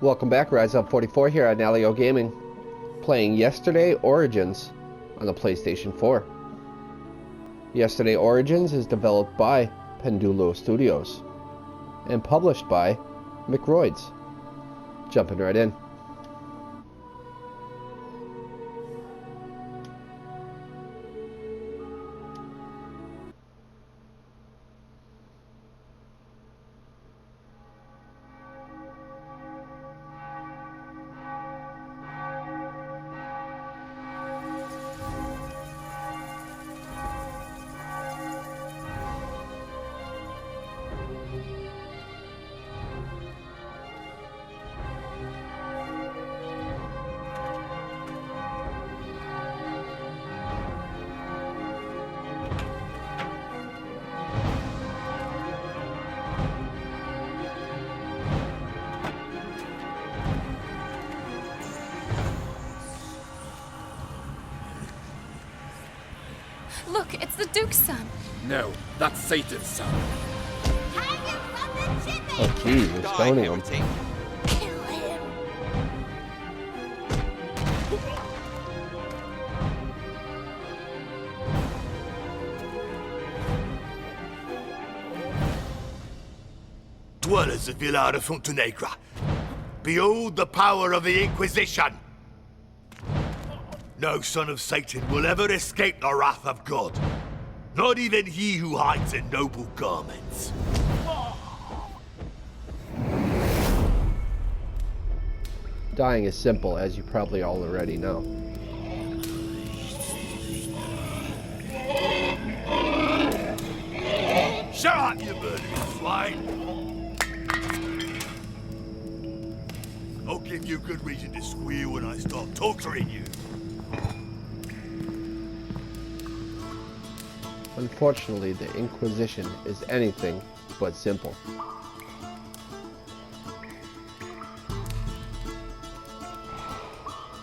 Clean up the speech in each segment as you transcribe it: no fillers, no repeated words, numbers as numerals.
Welcome back, Rise Up 44 here at Nalyo Gaming, playing Yesterday Origins on the PlayStation 4. Yesterday Origins is developed by Pendulo Studios and published by Microids. Jumping right in. Look, it's the Duke's son. No, that's Satan's son. Oh jeez, we're stoning him. Kill him. Dwellers of Villa de Fontenegra, behold the power of the Inquisition! No son of Satan will ever escape the wrath of God. Not even he who hides in noble garments. Dying is simple, as you probably all already know. Shut up, you murdering swine! I'll give you good reason to squeal when I start torturing you. Unfortunately, the Inquisition is anything but simple.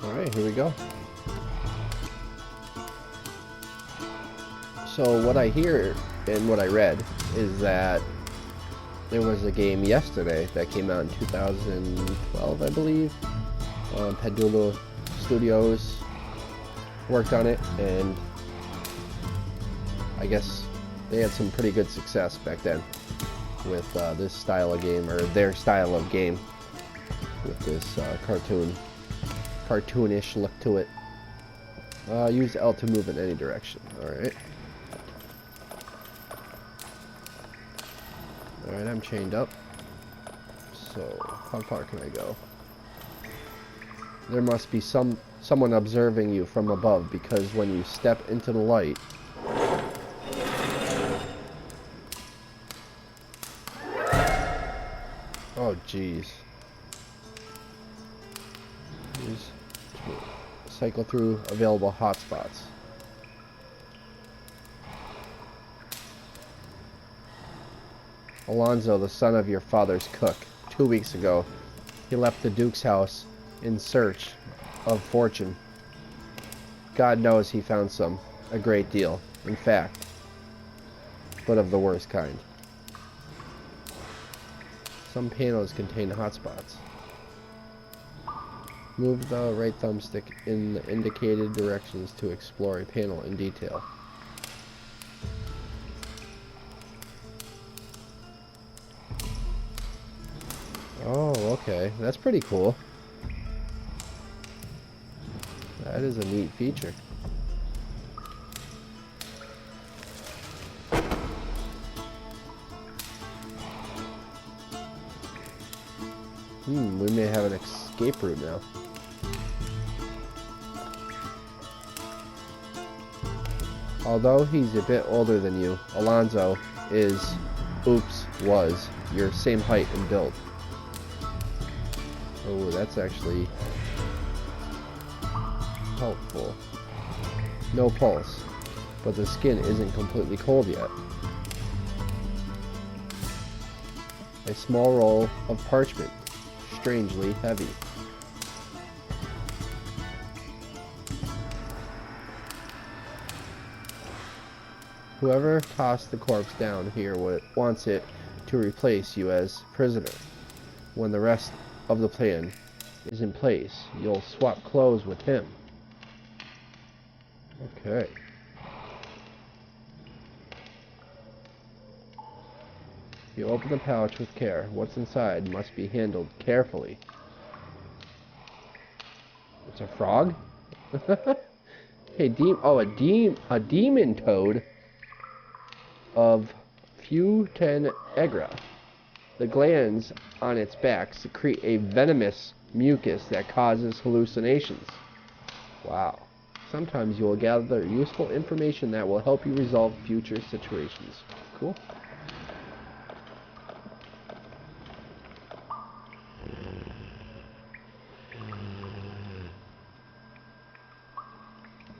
Alright, here we go. So what I hear and what I read is that there was a game yesterday that came out in 2012, I believe. Pendulo Studios worked on it, and I guess they had some pretty good success back then with this style of game, or their style of game, with this cartoonish look to it. Use L to move in any direction. Alright. Alright, I'm chained up. So, how far can I go? There must be someone observing you from above, because when you step into the light, oh jeez. Cycle through available hotspots. Alonzo, the son of your father's cook. 2 weeks ago, he left the Duke's house in search of fortune. God knows he found some. A great deal, in fact. But of the worst kind. Some panels contain hotspots. Move the right thumbstick in the indicated directions to explore a panel in detail. Oh, okay. That's pretty cool. That is a neat feature. We may have an escape route now. Although he's a bit older than you, Alonzo was your same height and build. Oh, that's actually helpful. No pulse, but the skin isn't completely cold yet. A small roll of parchment, strangely heavy. Whoever tossed the corpse down here wants it to replace you as prisoner. When the rest of the plan is in place, you'll swap clothes with him. Okay. You open the pouch with care. What's inside must be handled carefully. It's a frog? Hey, a demon toad of Futenegra. The glands on its back secrete a venomous mucus that causes hallucinations. Wow. Sometimes you will gather useful information that will help you resolve future situations. Cool.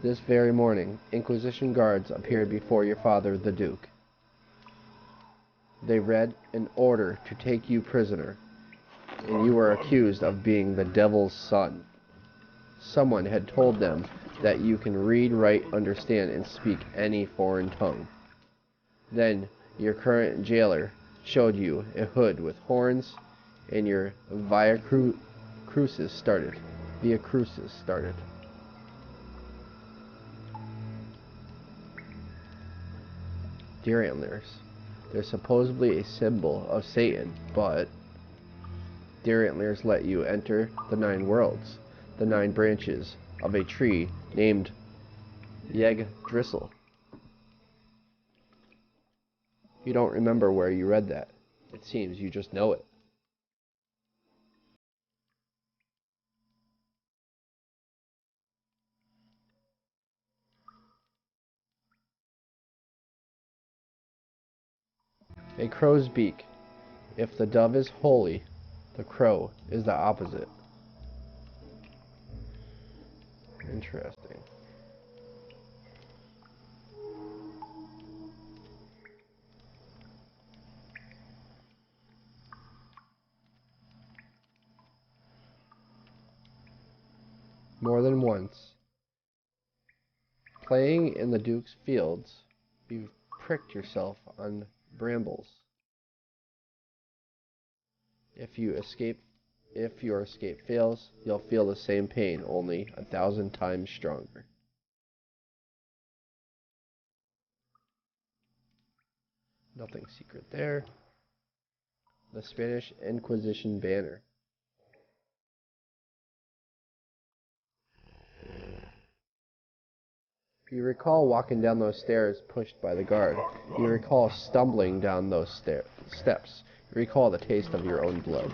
This very morning, Inquisition guards appeared before your father, the Duke. They read an order to take you prisoner, and you were accused of being the devil's son. Someone had told them that you can read, write, understand, and speak any foreign tongue. Then your current jailer showed you a hood with horns, and your Via Crucis started. Deer antlers. They're supposedly a symbol of Satan, but deer antlers let you enter the 9 worlds, the 9 branches of a tree named Yggdrasil. You don't remember where you read that. It seems you just know it. A crow's beak. If the dove is holy, the crow is the opposite. Interesting. More than once. Playing in the Duke's fields, you've pricked yourself on brambles. If your escape fails, you'll feel the same pain, only 1,000 times stronger. Nothing secret there. The Spanish Inquisition banner. You recall walking down those stairs pushed by the guard. You recall stumbling down those steps. You recall the taste of your own blood.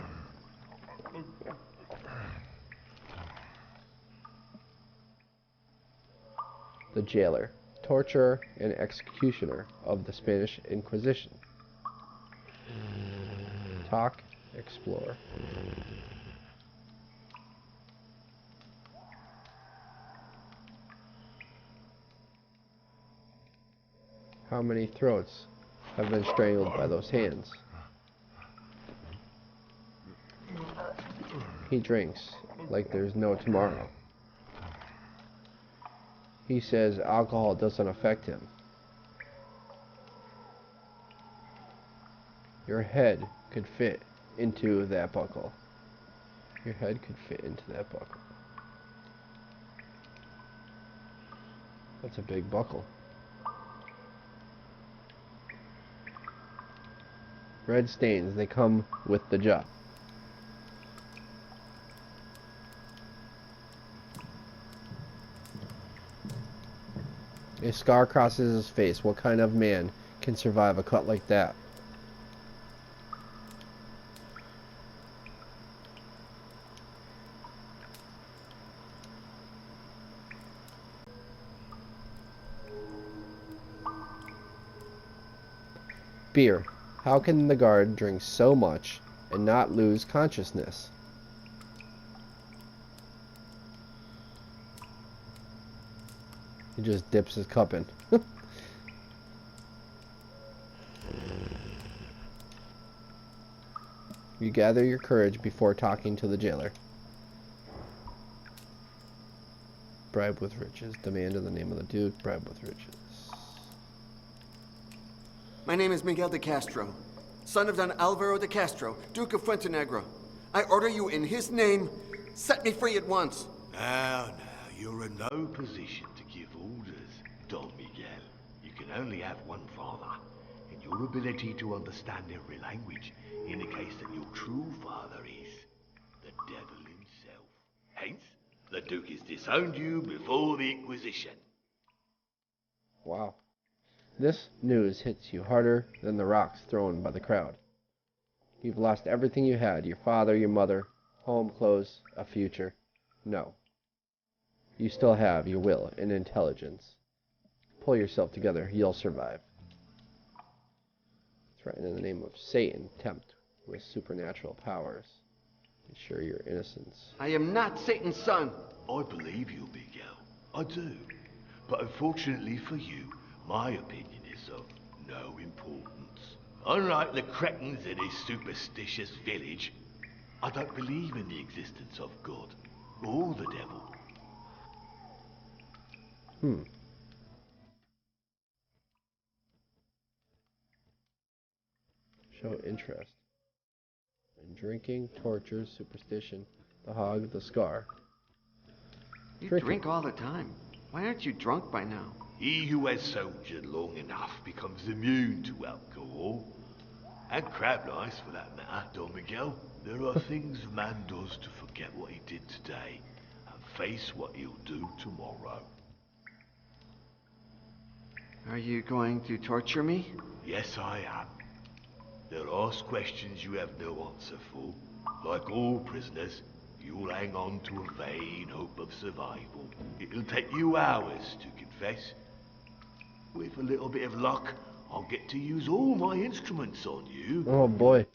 The jailer, torturer, and executioner of the Spanish Inquisition. Talk, explore. How many throats have been strangled by those hands? He drinks like there's no tomorrow. He says alcohol doesn't affect him. Your head could fit into that buckle. Your head could fit into that buckle. That's a big buckle. Red stains, they come with the job. A scar crosses his face. What kind of man can survive a cut like that? Beer. How can the guard drink so much and not lose consciousness? He just dips his cup in. You gather your courage before talking to the jailer. Bribe with riches. Demand in the name of the Duke. Bribe with riches. My name is Miguel de Castro, son of Don Alvaro de Castro, Duke of Fuentenegro. I order you in his name. Set me free at once. Now, you're in no position to give orders, Don Miguel. You can only have one father, and your ability to understand every language indicates that your true father is the devil himself. Hence, the Duke has disowned you before the Inquisition. Wow. This news hits you harder than the rocks thrown by the crowd. You've lost everything you had, your father, your mother, home, clothes, a future. No. You still have your will and intelligence. Pull yourself together, you'll survive. Threaten in the name of Satan, tempt with supernatural powers. Ensure your innocence. I am not Satan's son. I believe you, Miguel. I do. But unfortunately for you, my opinion is of no importance. Unlike the cretins in his superstitious village, I don't believe in the existence of God or the devil. Show interest in drinking, torture, superstition, the hog, the scar. You Drinking. drink all the time. Why aren't you drunk by now? He who has soldiered long enough becomes immune to alcohol. And crab lice, for that matter, Don Miguel. There are things a man does to forget what he did today and face what he'll do tomorrow. Are you going to torture me? Yes, I am. They'll ask questions you have no answer for. Like all prisoners, you'll hang on to a vain hope of survival. It'll take you hours to confess. With a little bit of luck, I'll get to use all my instruments on you. Oh boy.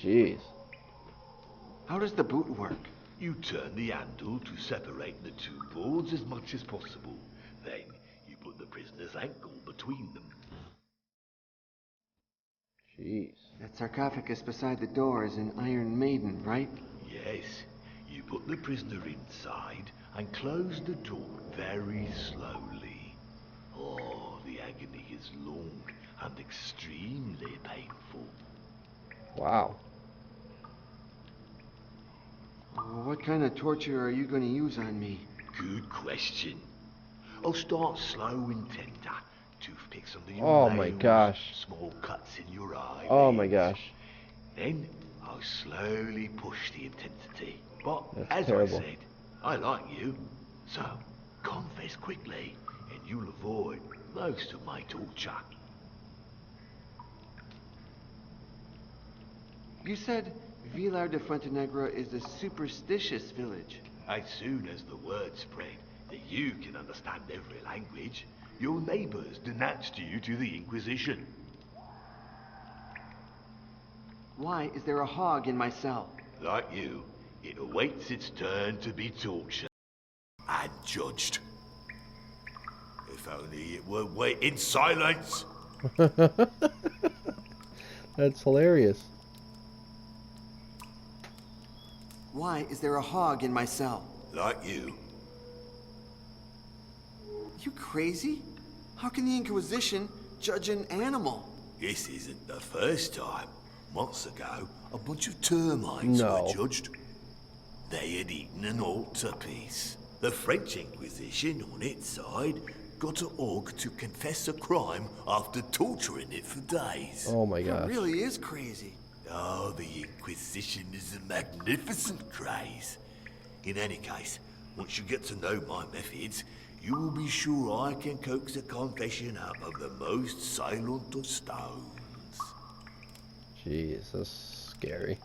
Jeez. How does the boot work? You turn the handle to separate the two boards as much as possible. Then you put the prisoner's ankle between them. Jeez. That sarcophagus beside the door is an Iron Maiden, right? Yes, you put the prisoner inside and close the door very slowly. Oh, the agony is long and extremely painful. Wow. What kind of torture are you going to use on me? Good question. I'll start slow and tender. Toothpicks under your Oh nails, my gosh. small cuts in your eyes. Oh my gosh. Then I'll slowly push the intensity. But That's as terrible. I said, I like you. So confess quickly and you'll avoid most of my torture. You said Vilar de Fuentenegra is a superstitious village. As soon as the word spread that you can understand every language, your neighbors denounced you to the Inquisition. Why is there a hog in my cell? Like you, it awaits its turn to be tortured and judged. If only it would wait in silence. That's hilarious. Why is there a hog in my cell? Like you. You crazy? How can the Inquisition judge an animal? This isn't the first time. Months ago, a bunch of termites No. were judged. They had eaten an altar piece. The French Inquisition, on its side, got a hog to confess a crime after torturing it for days. Oh my It gosh. really is crazy. Oh, the Inquisition is a magnificent craze. In any case, once you get to know my methods, you will be sure I can coax a confession out of the most silent of stones. Jeez, that's scary.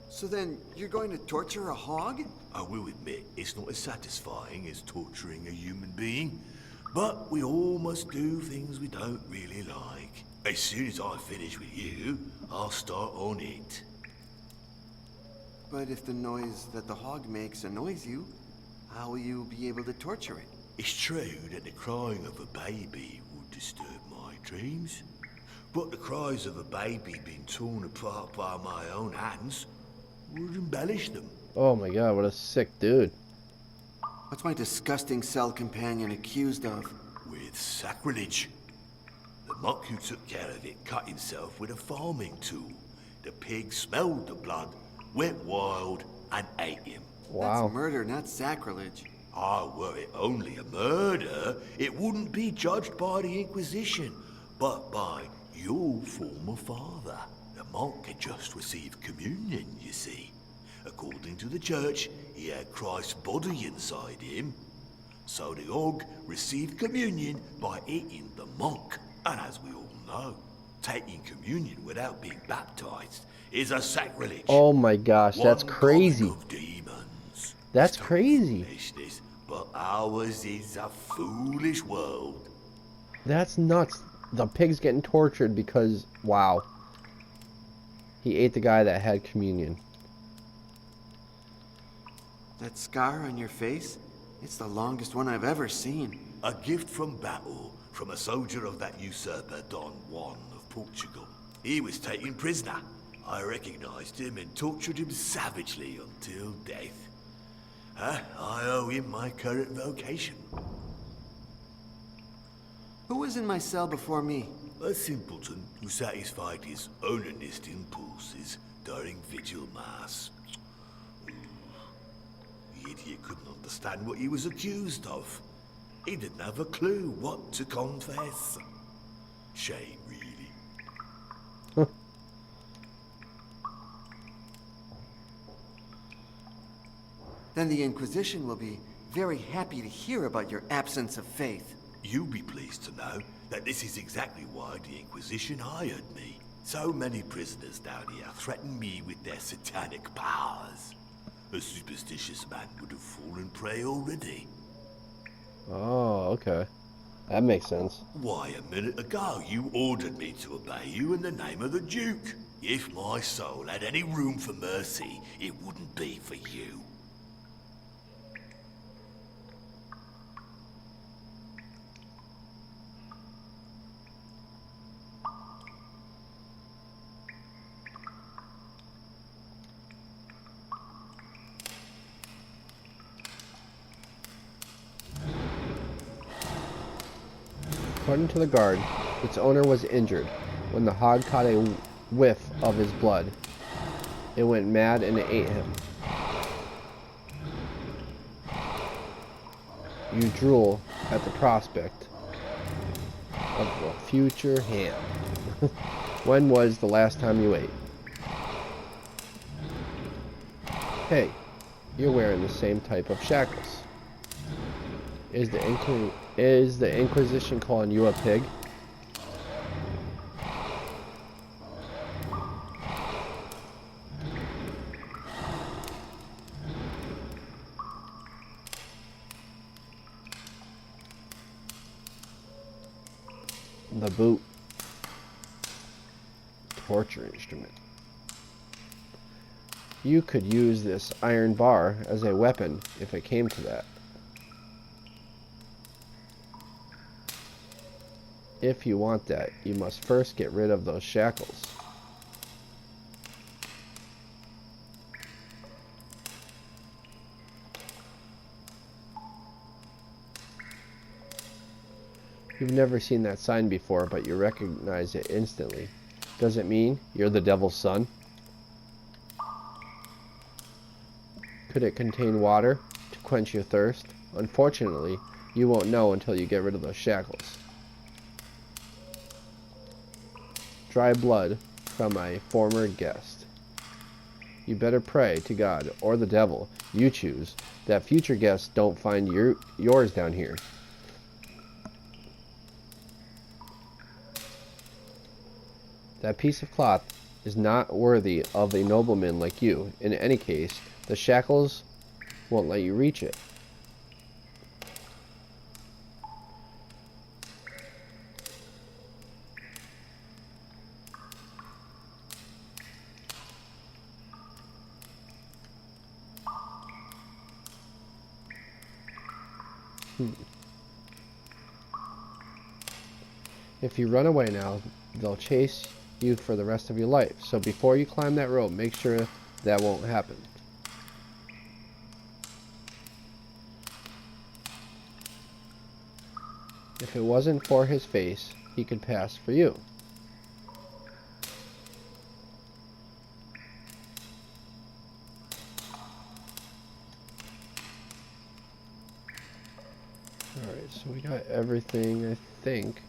So then, you're going to torture a hog? I will admit, it's not as satisfying as torturing a human being, but we all must do things we don't really like. As soon as I finish with you, I'll start on it. But if the noise that the hog makes annoys you, how will you be able to torture it? It's true that the crying of a baby would disturb my dreams, but the cries of a baby being torn apart by my own hands would embellish them. Oh my god, what a sick dude. What's my disgusting cell companion accused of? With sacrilege. The monk who took care of it cut himself with a farming tool. The pig smelled the blood, went wild, and ate him. Wow. That's murder, not sacrilege. Ah, were it only a murder, it wouldn't be judged by the Inquisition, but by your former father. The monk had just received communion, you see. According to the church, he had Christ's body inside him. So the hog received communion by eating the monk. And as we all know, taking communion without being baptized is a sacrilege. Oh my gosh, that's One crazy. common of demons. That's It's crazy. foolishness, but ours is a foolish world. That's nuts. The pig's getting tortured because, wow. He ate the guy that had communion. That scar on your face? It's the longest one I've ever seen. A gift from battle, from a soldier of that usurper Don Juan of Portugal. He was taken prisoner. I recognized him and tortured him savagely until death. I owe him my current vocation. Who was in my cell before me? A simpleton who satisfied his onanist impulses during vigil mass. The idiot couldn't understand what he was accused of. He didn't have a clue what to confess. Shame, really. Then the Inquisition will be very happy to hear about your absence of faith. You'll be pleased to know that this is exactly why the Inquisition hired me. So many prisoners down here threaten me with their satanic powers. A superstitious man would have fallen prey already. Oh, okay. That makes sense. Why, a minute ago you ordered me to obey you in the name of the Duke. If my soul had any room for mercy, it wouldn't be for you. According to the guard, its owner was injured when the hog caught a whiff of his blood. It went mad and it ate him. You drool at the prospect of a future ham. When was the last time you ate? Hey, you're wearing the same type of shackles. Is the Inquisition calling you a pig? The boot. Torture instrument. You could use this iron bar as a weapon if it came to that. If you want that, you must first get rid of those shackles. You've never seen that sign before, but you recognize it instantly. Does it mean you're the devil's son? Could it contain water to quench your thirst? Unfortunately, you won't know until you get rid of those shackles. Dry blood from a former guest. You better pray to God or the devil, you choose, that future guests don't find yours down here. That piece of cloth is not worthy of a nobleman like you. In any case, the shackles won't let you reach it. If you run away now, they'll chase you for the rest of your life. So before you climb that rope, make sure that won't happen. If it wasn't for his face, he could pass for you. Alright, so we got everything, I think.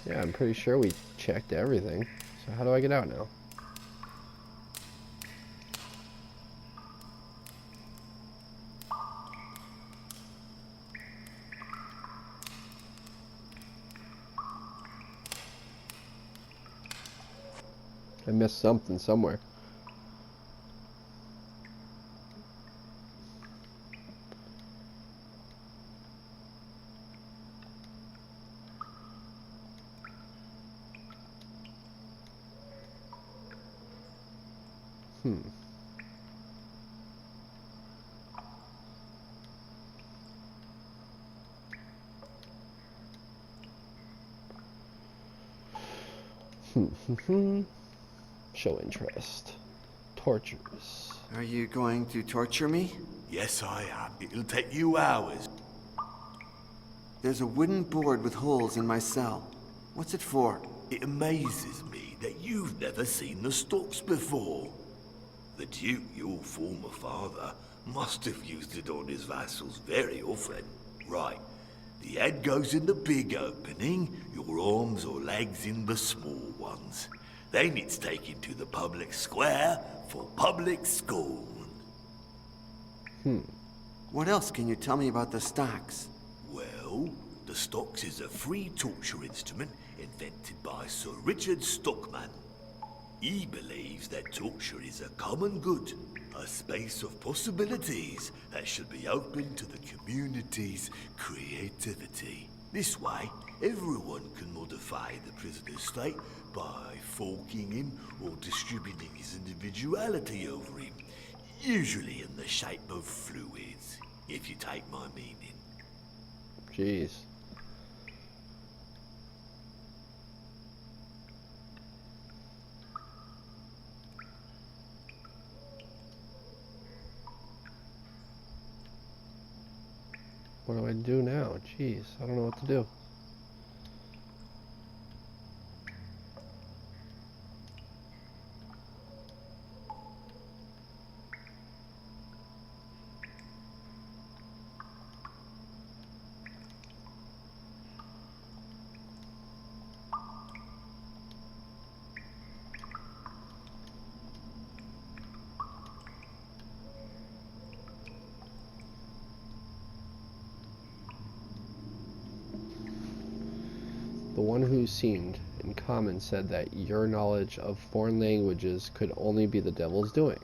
Yeah, I'm pretty sure we checked everything. So how do I get out now? I missed something somewhere. Show interest. Tortures. Are you going to torture me? Yes, I am. It'll take you hours. There's a wooden board with holes in my cell. What's it for? It amazes me that you've never seen the stocks before. The Duke, your former father, must have used it on his vassals very often. Right. The head goes in the big opening, your arms or legs in the small ones. Then it's taken to the public square for public scorn. What else can you tell me about the stocks? Well, the stocks is a free torture instrument invented by Sir Richard Stockman. He believes that torture is a common good, a space of possibilities that should be open to the community's creativity. This way, everyone can modify the prisoner's state by forking him or distributing his individuality over him, usually in the shape of fluids, if you take my meaning. Jeez. What do I do now? Jeez, I don't know what to do. The one who seemed in common said that your knowledge of foreign languages could only be the devil's doing.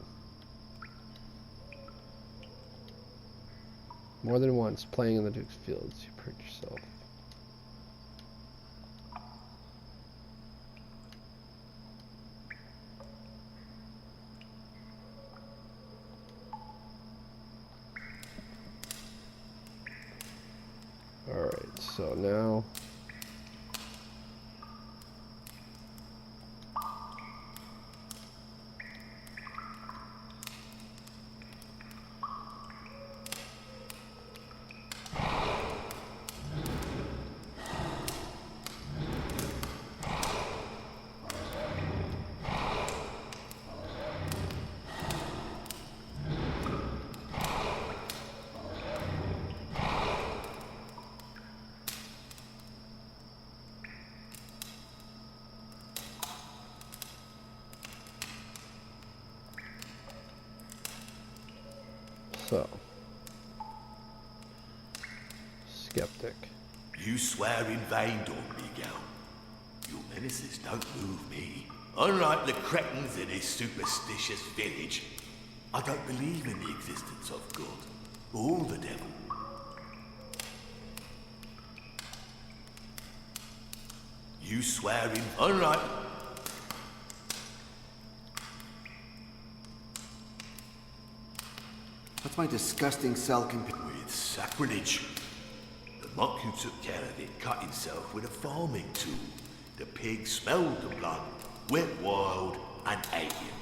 More than once, playing in the Duke's fields, you proved yourself. Alright, so now... So, skeptic. You swear in vain, Don Miguel. Your menaces don't move me. Unlike the cretins in this superstitious village, I don't believe in the existence of God or the devil. You swear in unlike... What's my disgusting cell compared with sacrilege. The monk who took care of it cut himself with a farming tool. The pig smelled the blood, went wild, and ate him.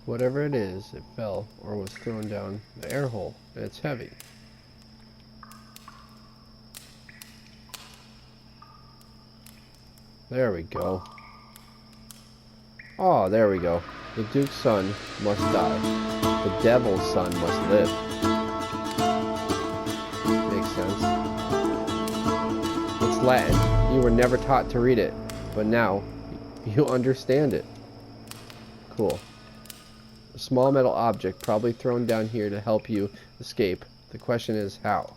Whatever it is, it fell or was thrown down the air hole, and it's heavy. There we go. Oh, there we go. The Duke's son must die. The Devil's son must live. Makes sense. It's Latin. You were never taught to read it, but now you understand it. Cool. A small metal object probably thrown down here to help you escape. The question is how?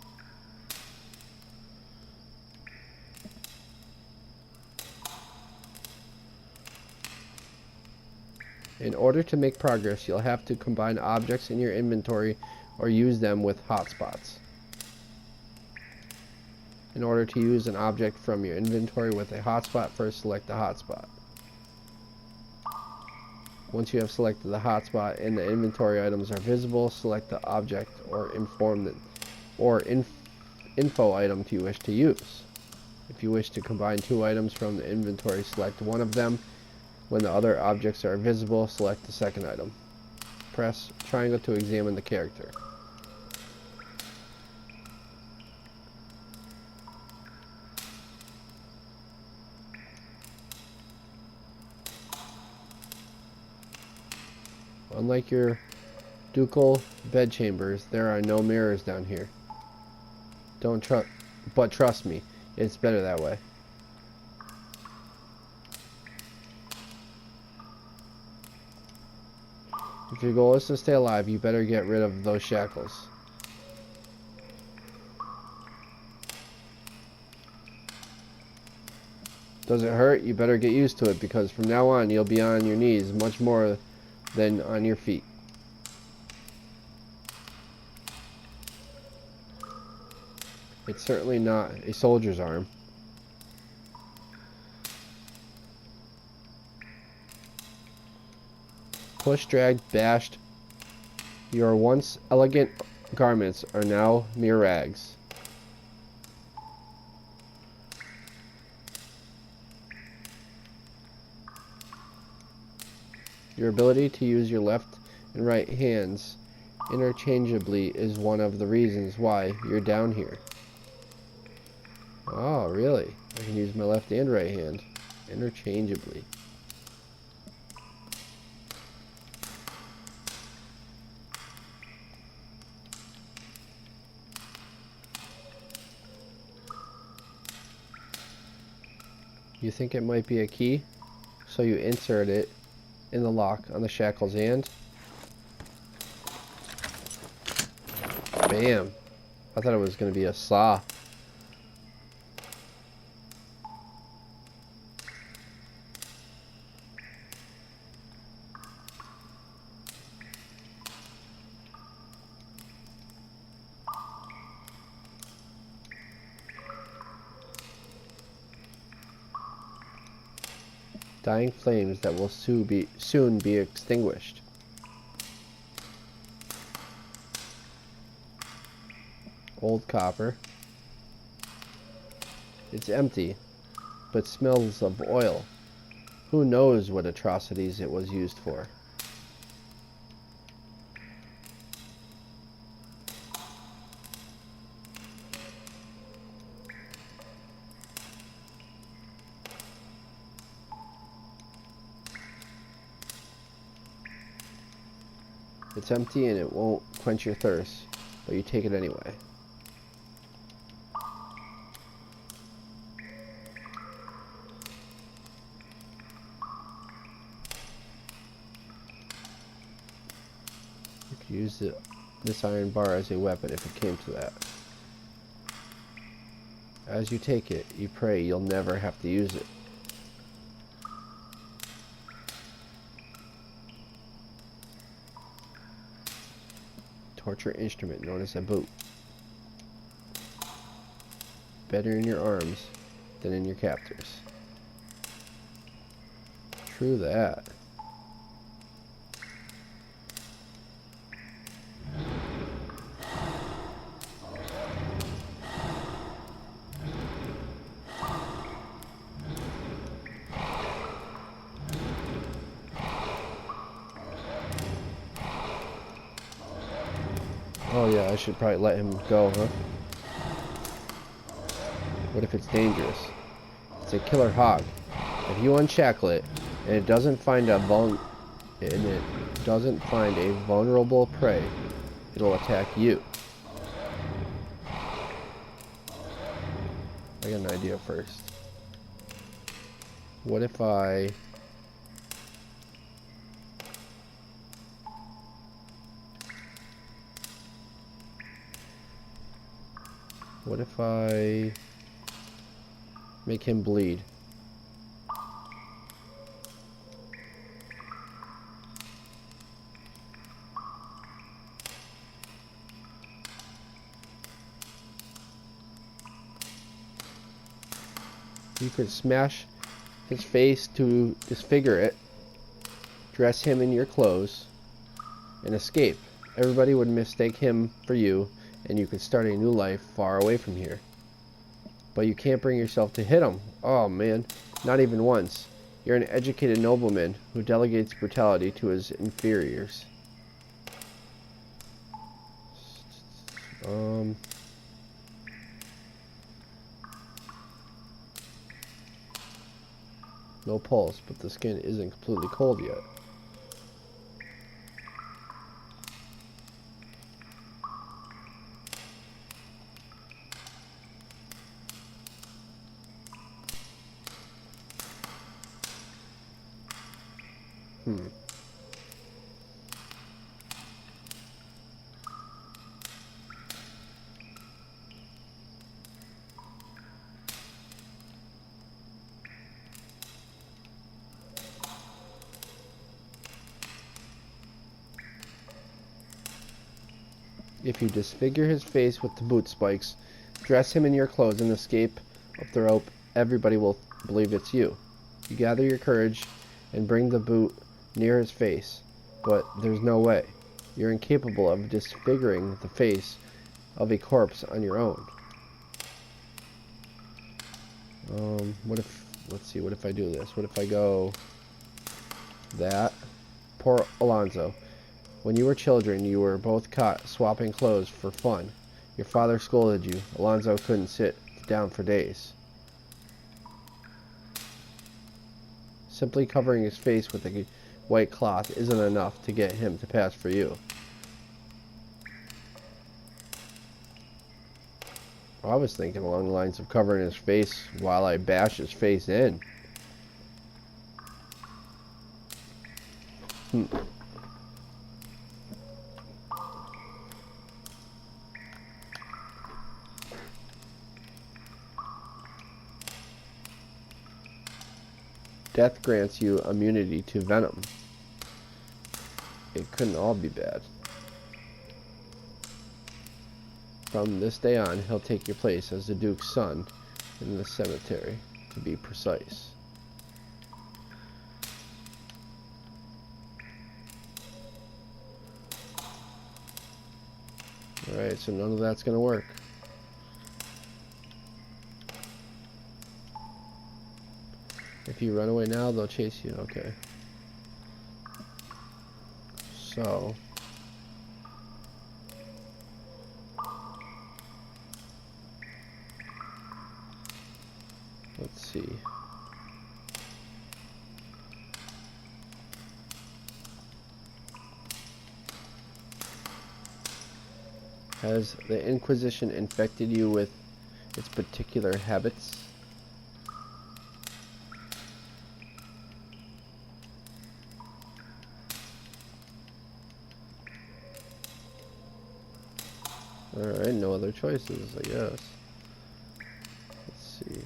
In order to make progress, you'll have to combine objects in your inventory or use them with hotspots. In order to use an object from your inventory with a hotspot, first select the hotspot. Once you have selected the hotspot and the inventory items are visible, select the object or info item you wish to use. If you wish to combine two items from the inventory, select one of them. When the other objects are visible, select the second item. Press triangle to examine the character. Unlike your ducal bedchambers, there are no mirrors down here. But trust me, it's better that way. If your goal is to stay alive, you better get rid of those shackles. Does it hurt? You better get used to it, because from now on you'll be on your knees much more than on your feet. It's certainly not a soldier's arm. Pushed, dragged, bashed. Your once elegant garments are now mere rags. Your ability to use your left and right hands interchangeably is one of the reasons why you're down here. Oh, really? I can use my left and right hand interchangeably. You think it might be a key, so you insert it in the lock on the shackle's end. Bam! I thought it was going to be a saw. Dying flames that will soon be extinguished. Old copper. It's empty, but smells of oil. Who knows what atrocities it was used for? It's empty and it won't quench your thirst, but you take it anyway. You could use this iron bar as a weapon if it came to that. As you take it, you pray you'll never have to use it. Torture instrument known as a boot. Better in your arms than in your captors. True that. Oh yeah, I should probably let him go, huh? What if it's dangerous? It's a killer hog. If you unshackle it and it doesn't find a vulnerable prey, it'll attack you. I got an idea first. What if I make him bleed? You could smash his face to disfigure it, dress him in your clothes, and escape. Everybody would mistake him for you, and you could start a new life far away from here. But you can't bring yourself to hit him. Oh man, not even once. You're an educated nobleman who delegates brutality to his inferiors. No pulse, but the skin isn't completely cold yet. If you disfigure his face with the boot spikes, dress him in your clothes and escape up the rope, everybody will believe it's you. You gather your courage and bring the boot near his face, but there's no way. You're incapable of disfiguring the face of a corpse on your own. What if I do this? What if I go that? Poor Alonzo. When you were children, you were both caught swapping clothes for fun. Your father scolded you. Alonzo couldn't sit down for days. Simply covering his face with a white cloth isn't enough to get him to pass for you. I was thinking along the lines of covering his face while I bash his face in. Death grants you immunity to venom. It couldn't all be bad. From this day on, he'll take your place as the Duke's son in the cemetery, to be precise. Alright, so none of that's going to work. If you run away now, they'll chase you. Okay. So let's see. Has the Inquisition infected you with its particular habits? Alright, no other choices, I guess. Let's see.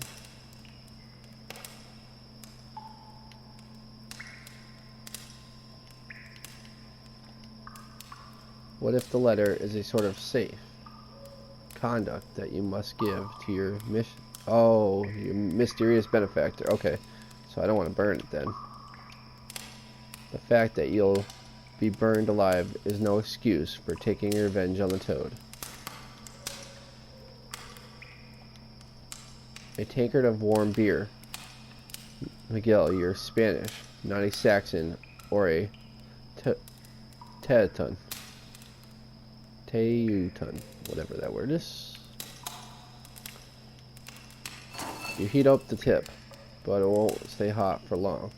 What if the letter is a sort of safe conduct that you must give to your mission? Oh, your mysterious benefactor. Okay, so I don't want to burn it then. The fact that you'll be burned alive is no excuse for taking your revenge on the toad. A tankard of warm beer. Miguel, you're Spanish, not a Saxon or a Teton. Teuton, whatever that word is. You heat up the tip, but it won't stay hot for long.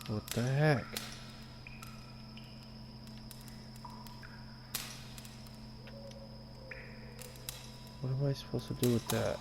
What the heck? What am I supposed to do with that?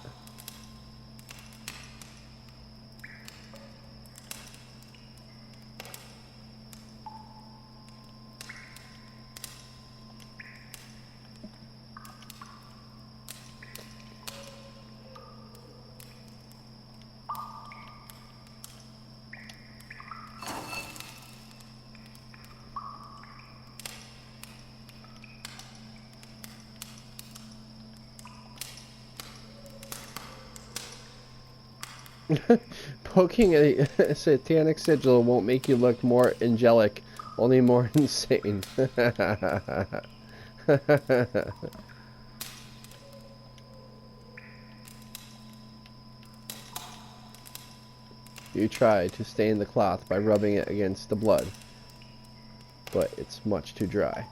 Poking a satanic sigil won't make you look more angelic, only more insane. You try to stain the cloth by rubbing it against the blood, but it's much too dry.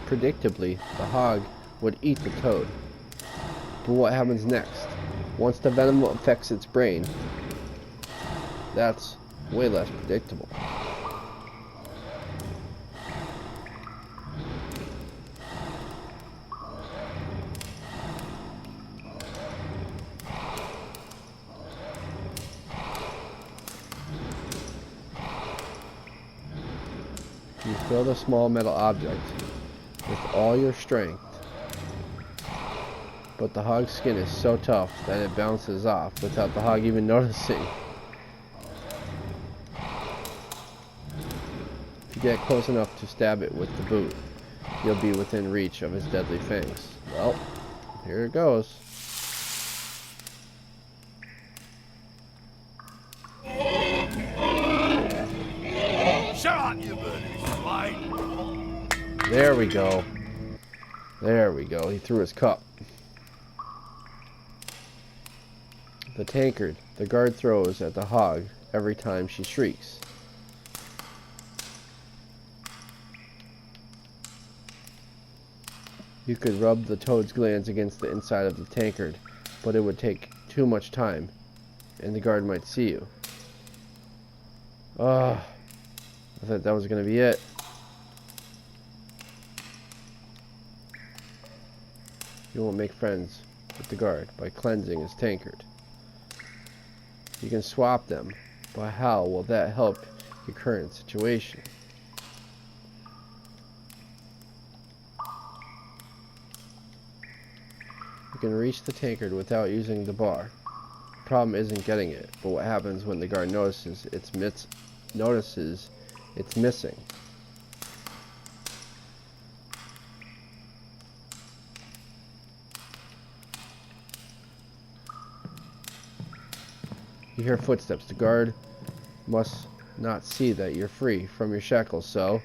Predictably, the hog would eat the toad. But what happens next? Once the venom affects its brain, that's way less predictable. You throw the small metal object with all your strength, but the hog's skin is so tough that it bounces off without the hog even noticing. If you get close enough to stab it with the boot, you'll be within reach of his deadly fangs. Well, here it goes. Shut up, you murderous swine! There we go. There we go. He threw his cup. The tankard the guard throws at the hog every time she shrieks. You could rub the toad's glands against the inside of the tankard, but it would take too much time, and the guard might see you. I thought that was going to be it. You won't make friends with the guard by cleansing his tankard. You can swap them, but how will that help your current situation? You can reach the tankard without using the bar. The problem isn't getting it, but what happens when the guard notices it's missing. You hear footsteps. The guard must not see that you're free from your shackles, so...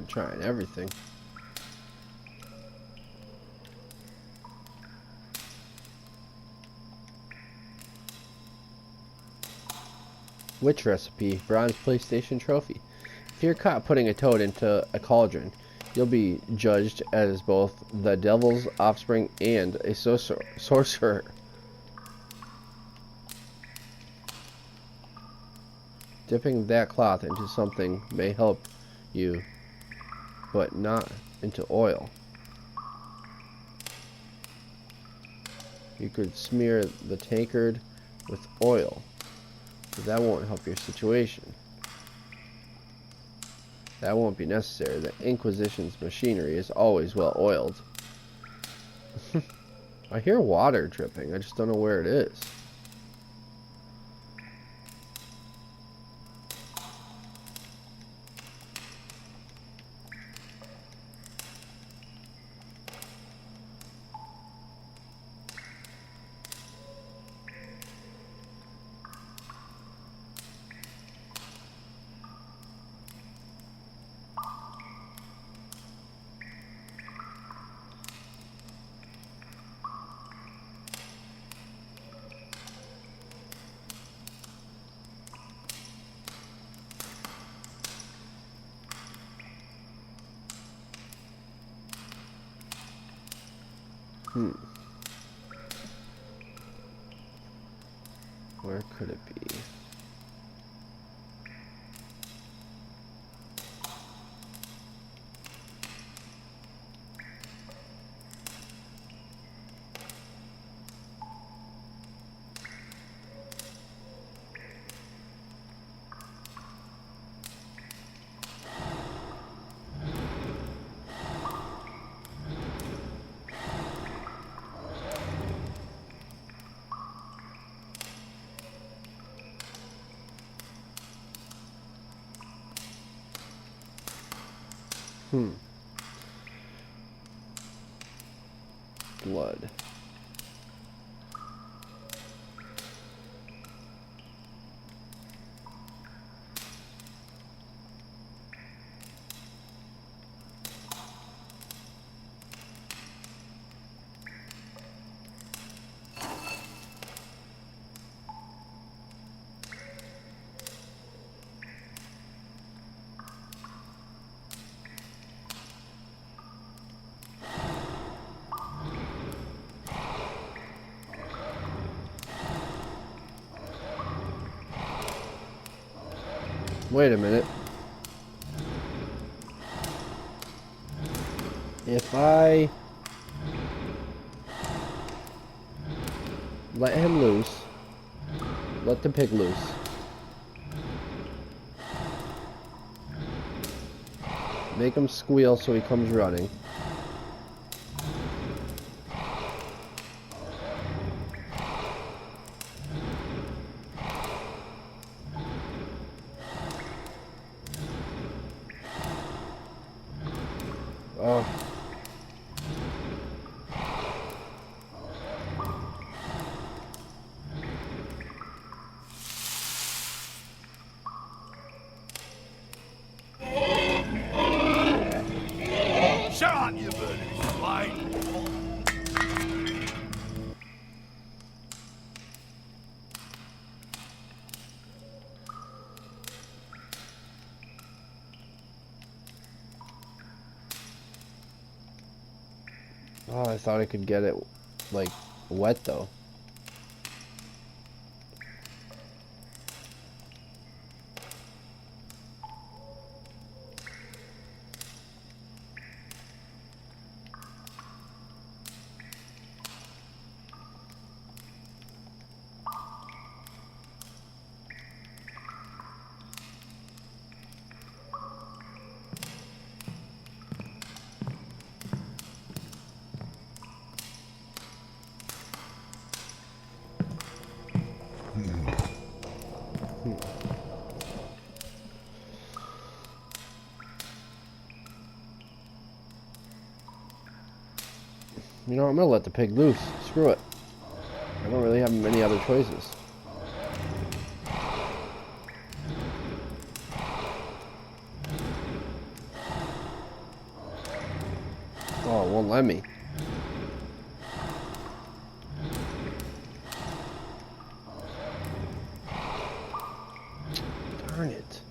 I'm trying everything. Witch recipe, bronze PlayStation trophy. If you're caught putting a toad into a cauldron, you'll be judged as both the devil's offspring and a sorcerer. Dipping that cloth into something may help you, but not into oil. You could smear the tankard with oil, but that won't help your situation. That won't be necessary. The Inquisition's machinery is always well oiled. I hear water dripping. I just don't know where it is. Where could it be? Blood. Wait a minute. If I let him loose, let the pig loose, make him squeal so he comes running. Oh. Shut up, you murderous swine! Oh, I thought I could get it, like, wet, though. You know, I'm gonna let the pig loose. Screw it. I don't really have many other choices. Oh, it won't let me. Darn it.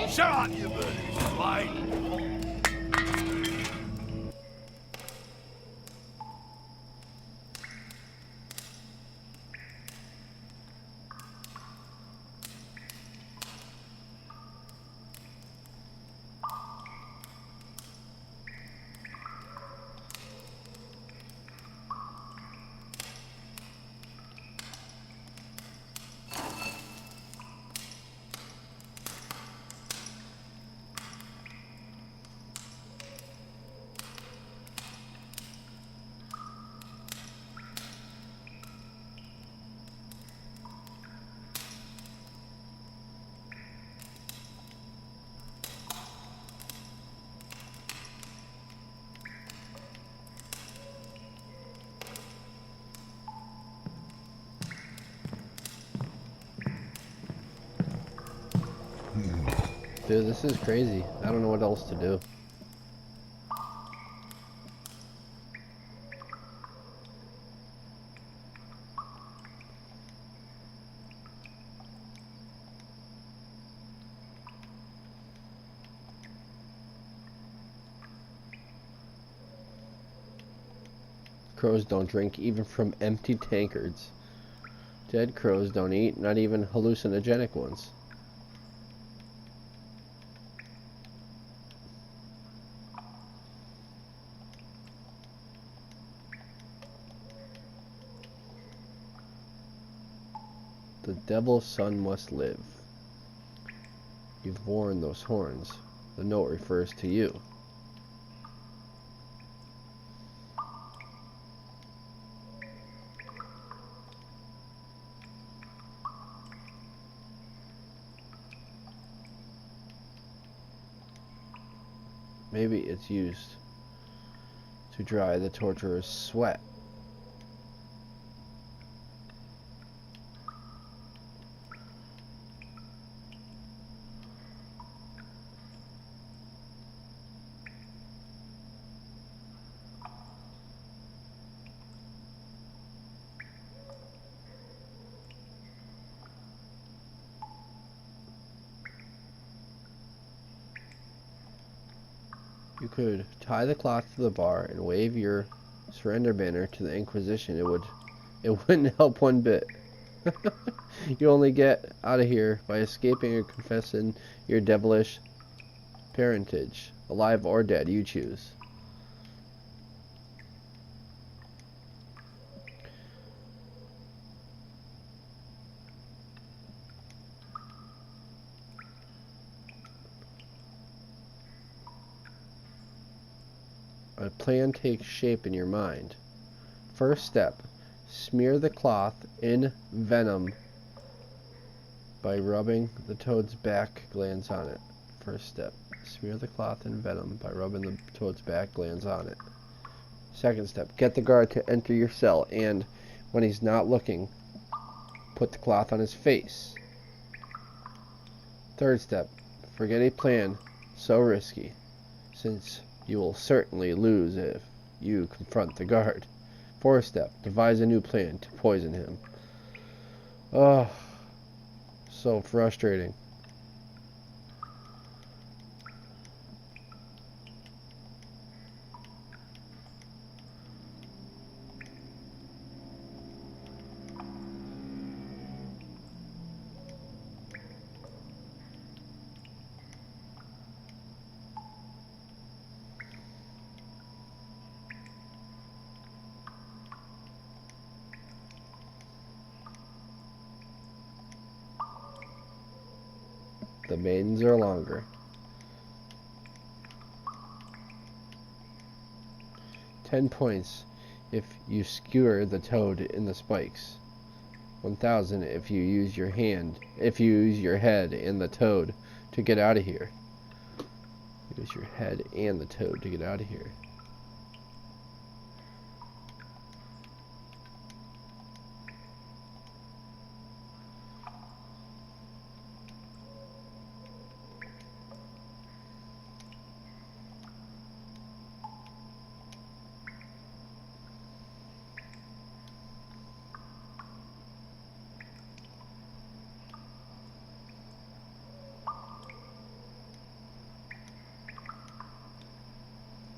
Shut up, you birdies, right? Dude, this is crazy. I don't know what else to do. Crows don't drink even from empty tankards. Dead crows don't eat, not even hallucinogenic ones. The devil's son must live. You've worn those horns. The note refers to you. Maybe it's used to dry the torturer's sweat. You could tie the cloth to the bar and wave your surrender banner to the Inquisition. It wouldn't help one bit. You only get out of here by escaping or confessing your devilish parentage, alive or dead, you choose. A plan takes shape in your mind. First step, smear the cloth in venom by rubbing the toad's back glands on it. First step, smear the cloth in venom by rubbing the toad's back glands on it. Second step, get the guard to enter your cell and, when he's not looking, put the cloth on his face. Third step, forget a plan so risky, since you will certainly lose if you confront the guard. Fourth step, devise a new plan to poison him. Oh, so frustrating. The maidens are longer. 10 points if you skewer the toad in the spikes. 1,000 if you use your head and the toad to get out of here. Use your head and the toad to get out of here.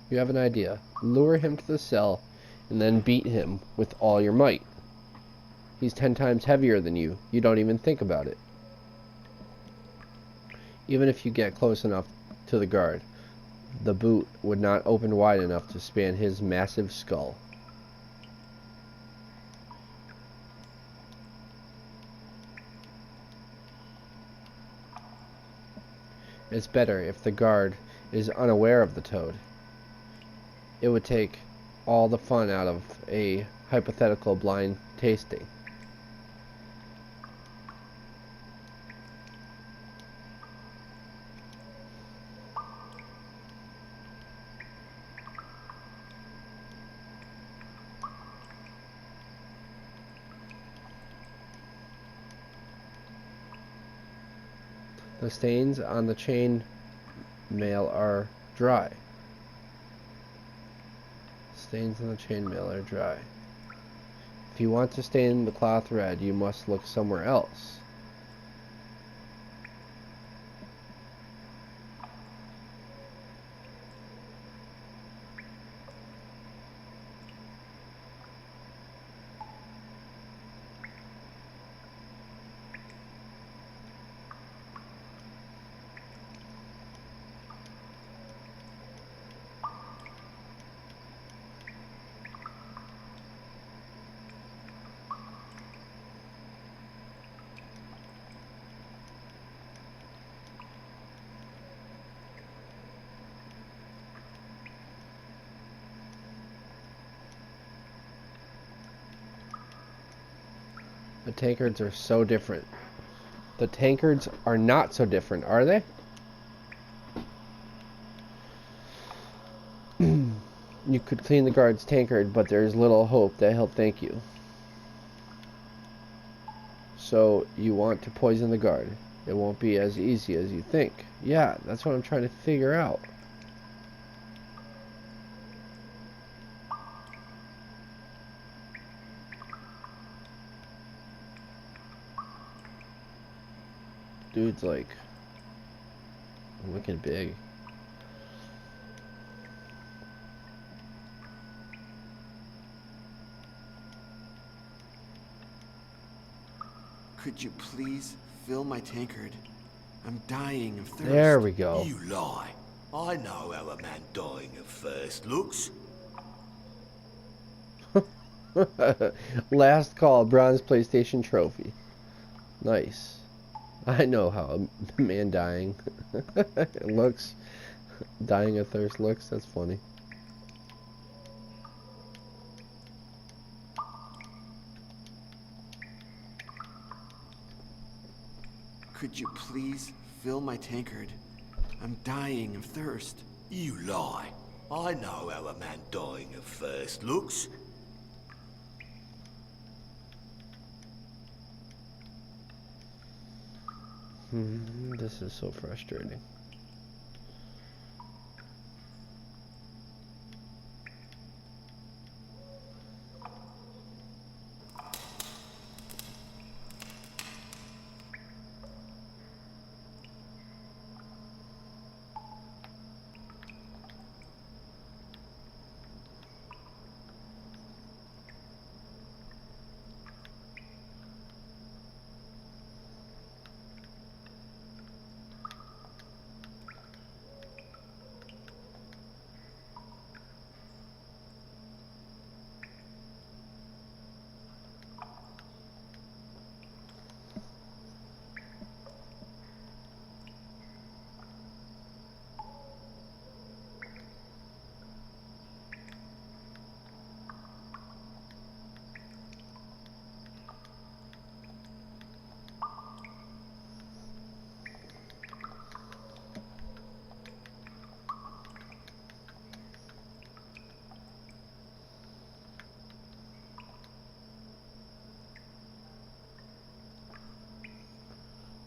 You have an idea. Lure him to the cell and then beat him with all your might. He's 10 times heavier than you. You don't even think about it. Even if you get close enough to the guard, the boot would not open wide enough to span his massive skull. It's better if the guard is unaware of the toad. It would take all the fun out of a hypothetical blind tasting. The stains on the chain mail are dry. Stains on the chainmail are dry. If you want to stain the cloth red, you must look somewhere else. The tankards are so different. The tankards are not so different, are they? You could clean the guard's tankard, but there's little hope that he'll thank you. So you want to poison the guard. It won't be as easy as you think. Yeah, that's what I'm trying to figure out. Dude's like looking big. Could you please fill my tankard? I'm dying of thirst. There we go. You lie. I know how a man dying of thirst looks. Last call, bronze PlayStation trophy. Nice. I know how a man dying looks. Dying of thirst looks. That's funny. Could you please fill my tankard? I'm dying of thirst. You lie. I know how a man dying of thirst looks. This is so frustrating.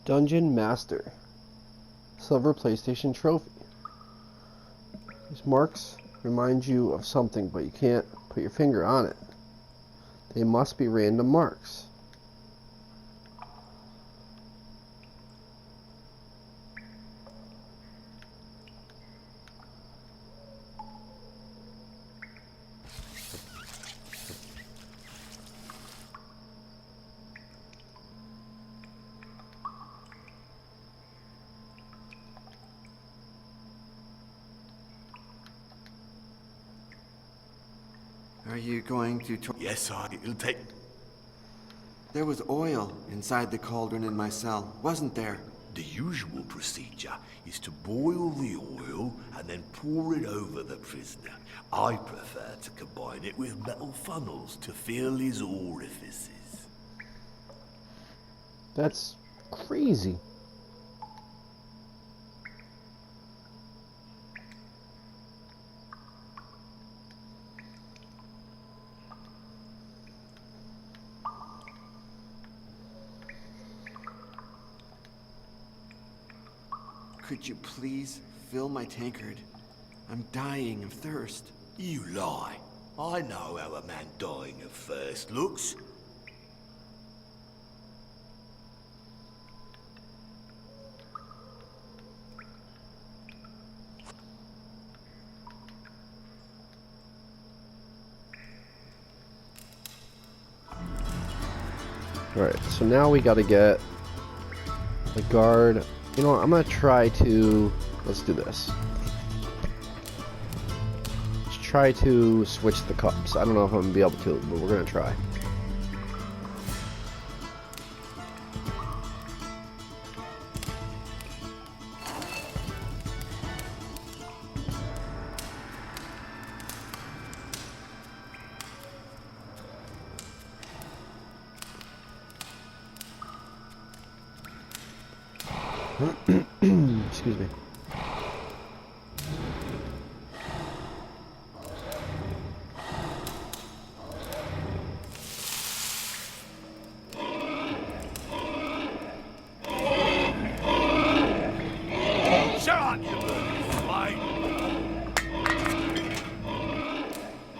Dungeon Master. Silver PlayStation trophy. These marks remind you of something, but you can't put your finger on it. They must be random marks. Are you going to... Yes, it'll take... There was oil inside the cauldron in my cell, wasn't there? The usual procedure is to boil the oil and then pour it over the prisoner. I prefer to combine it with metal funnels to fill his orifices. That's crazy. Could you please fill my tankard? I'm dying of thirst. You lie. I know how a man dying of thirst looks. Alright, so now we gotta get the guard. You know what, I'm gonna try to... Let's do this. Let's try to switch the cups. I don't know if I'm gonna be able to, but we're gonna try.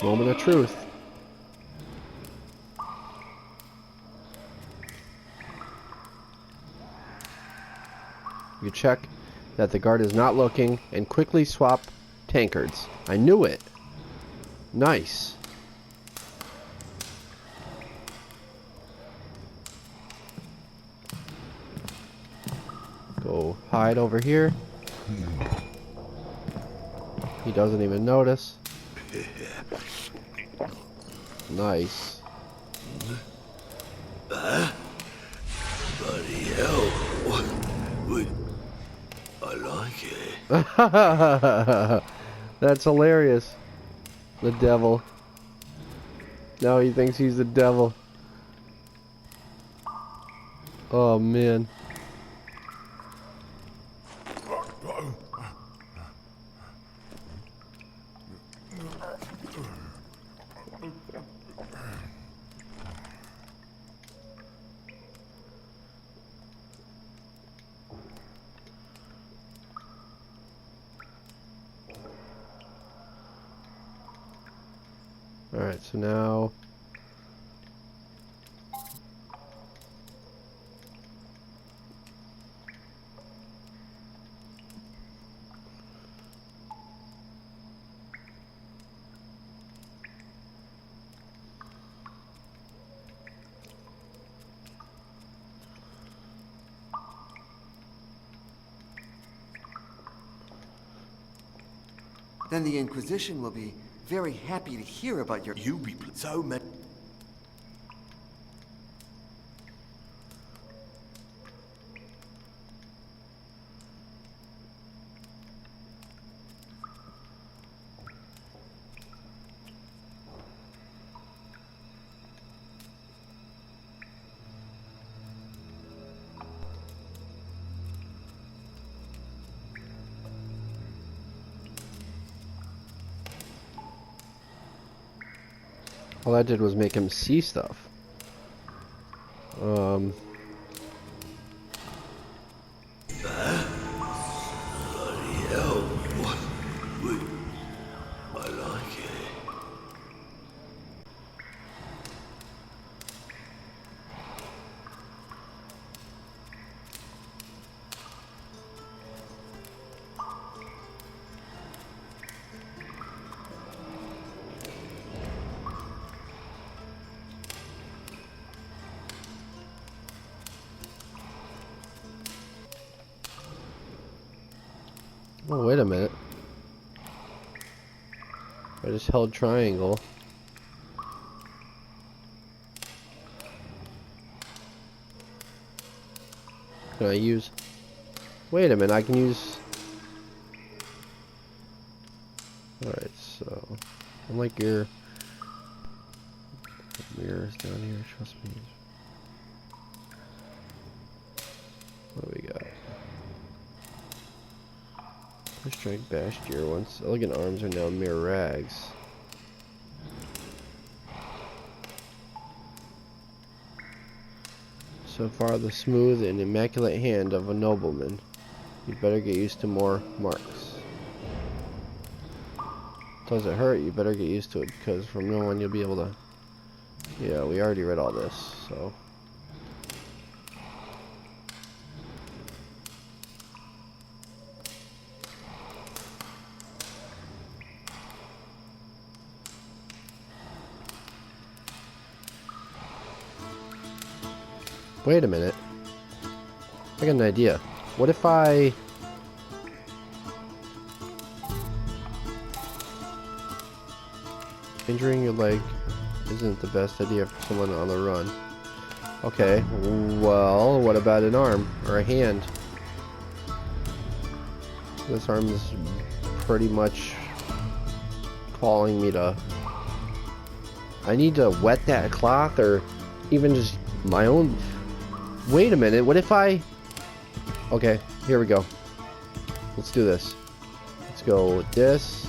Moment of truth. You check that the guard is not looking and quickly swap tankards. I knew it. Nice. Go hide over here. He doesn't even notice. Nice. Bloody hell. I like it. That's hilarious. The devil. Now he thinks he's the devil. Oh man. Alright, so now Then the Inquisition will be very happy to hear about your... You be so mad. all that did was make him see stuff. I like it. Oh, wait a minute. I just held triangle. Can I use... Wait a minute, I can use... Alright, so... Unlike your... Mirrors down here, trust me. What do we got? Push, strike, bash, gear. Once elegant arms are now mere rags. So far, the smooth and immaculate hand of a nobleman. You'd better get used to more marks. Does it hurt? You better get used to it, because from now on you'll be able to... Yeah, we already read all this, so... Wait a minute. I got an idea. What if I... Injuring your leg isn't the best idea for someone on the run. Okay, well, what about an arm or a hand? This arm is pretty much calling me to... I need to wet that cloth or even just my own... Wait a minute, what if I... Okay, here we go. Let's do this. Let's go with this.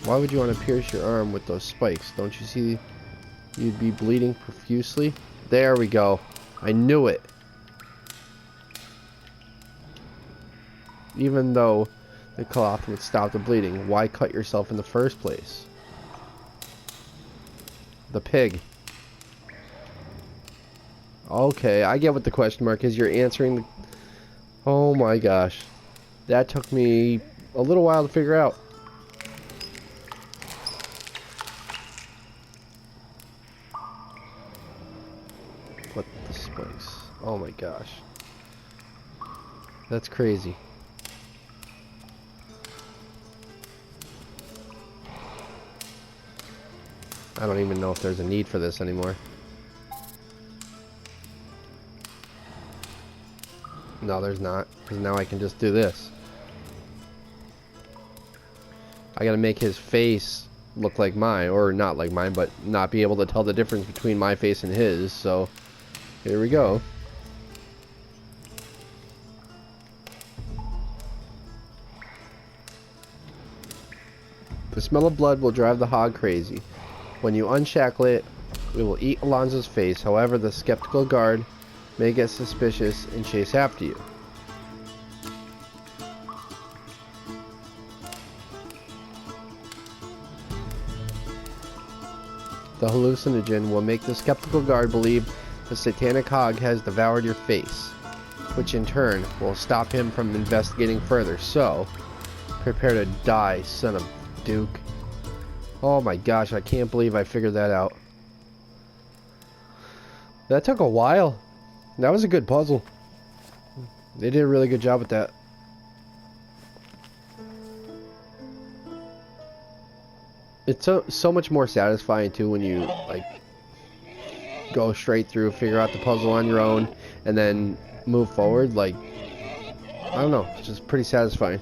Why would you want to pierce your arm with those spikes? Don't you see you'd be bleeding profusely? There we go. I knew it. Even though the cloth would stop the bleeding, why cut yourself in the first place? The pig. Okay, I get what the question mark is. You're answering the... Oh my gosh. That took me a little while to figure out. What the spikes? Oh my gosh. That's crazy. I don't even know if there's a need for this anymore. No, there's not, because now I can just do this. I gotta make his face look like mine, or not like mine, but not be able to tell the difference between my face and his, so here we go. The smell of blood will drive the hog crazy. When you unshackle it, it will eat Alonzo's face. However, the skeptical guard may get suspicious and chase after you. The hallucinogen will make the skeptical guard believe the satanic hog has devoured your face, which in turn will stop him from investigating further. So, prepare to die, son of Duke. Oh my gosh, I can't believe I figured that out. That took a while. That was a good puzzle. They did a really good job with that. It's so much more satisfying too when you like go straight through, figure out the puzzle on your own, and then move forward. Like, I don't know, it's just pretty satisfying.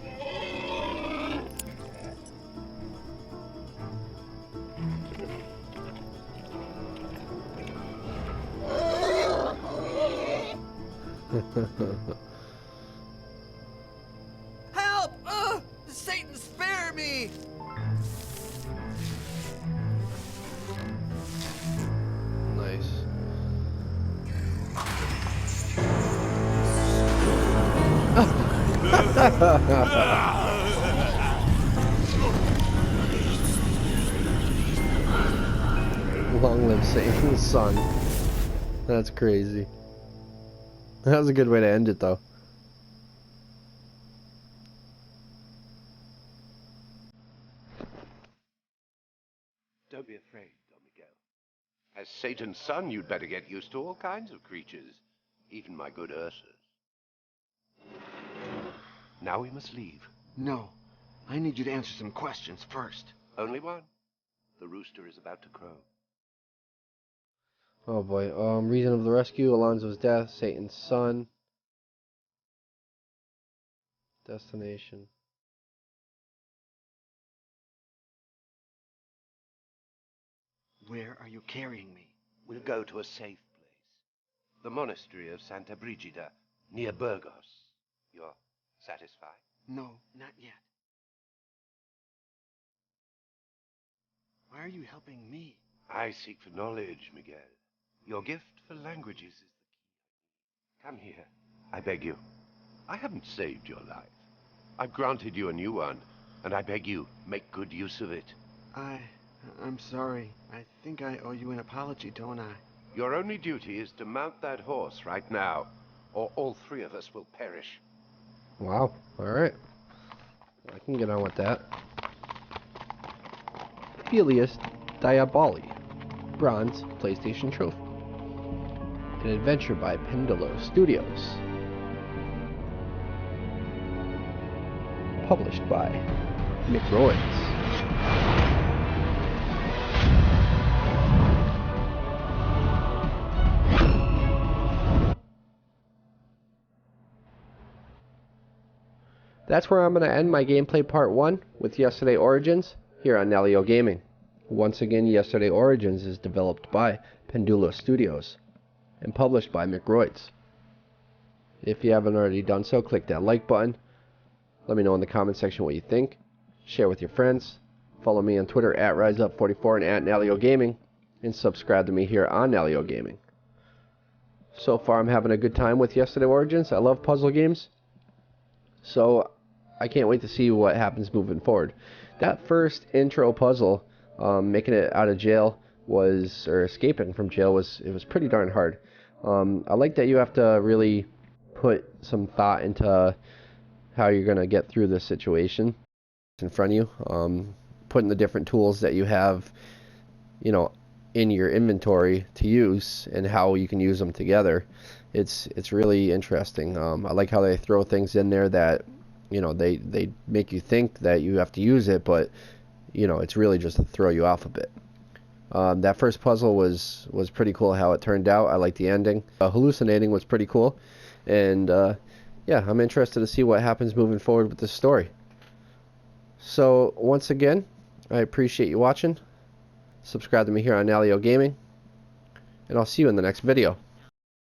Help! Satan, spare me! Nice. Long live Satan's son. That's crazy. That was a good way to end it, though. Don't be afraid, Don Miguel. As Satan's son, you'd better get used to all kinds of creatures, even my good Ursas. Now we must leave. No. I need you to answer some questions first. Only one. The rooster is about to crow. Oh boy. Reason of the rescue: Alonzo's death, Satan's son. Destination. Where are you carrying me? We'll go to a safe place. The monastery of Santa Brigida, near Burgos. You're satisfied? No, not yet. Why are you helping me? I seek for knowledge, Miguel. Your gift for languages is the key. Come here, I beg you. I haven't saved your life. I've granted you a new one, and I beg you, make good use of it. I'm sorry. I think I owe you an apology, don't I? Your only duty is to mount that horse right now, or all three of us will perish. Wow. Alright. I can get on with that. Filius Diaboli. Bronze PlayStation Trophy. An adventure by Pendulo Studios. Published by Microids. That's where I'm going to end my gameplay part 1 with Yesterday Origins here on Nalyo Gaming. Once again, Yesterday Origins is developed by Pendulo Studios and published by Microids. If you haven't already done so, click that like button. Let me know in the comment section what you think. Share with your friends. Follow me on Twitter at RiseUp44 and at Nalyo Gaming. And subscribe to me here on Nalyo Gaming. So far, I'm having a good time with Yesterday Origins. I love puzzle games. So I can't wait to see what happens moving forward. That first intro puzzle, making it out of jail, was, or escaping from jail was, it was pretty darn hard. I like that you have to really put some thought into how you're going to get through this situation in front of you. Putting the different tools that you have, you know, in your inventory to use and how you can use them together. It's really interesting. I like how they throw things in there that, you know, they make you think that you have to use it, but, you know, it's really just to throw you off a bit. That first puzzle was pretty cool how it turned out. I like the ending. Hallucinating was pretty cool. And yeah, I'm interested to see what happens moving forward with this story. So once again, I appreciate you watching. Subscribe to me here on Nalyo Gaming, and I'll see you in the next video.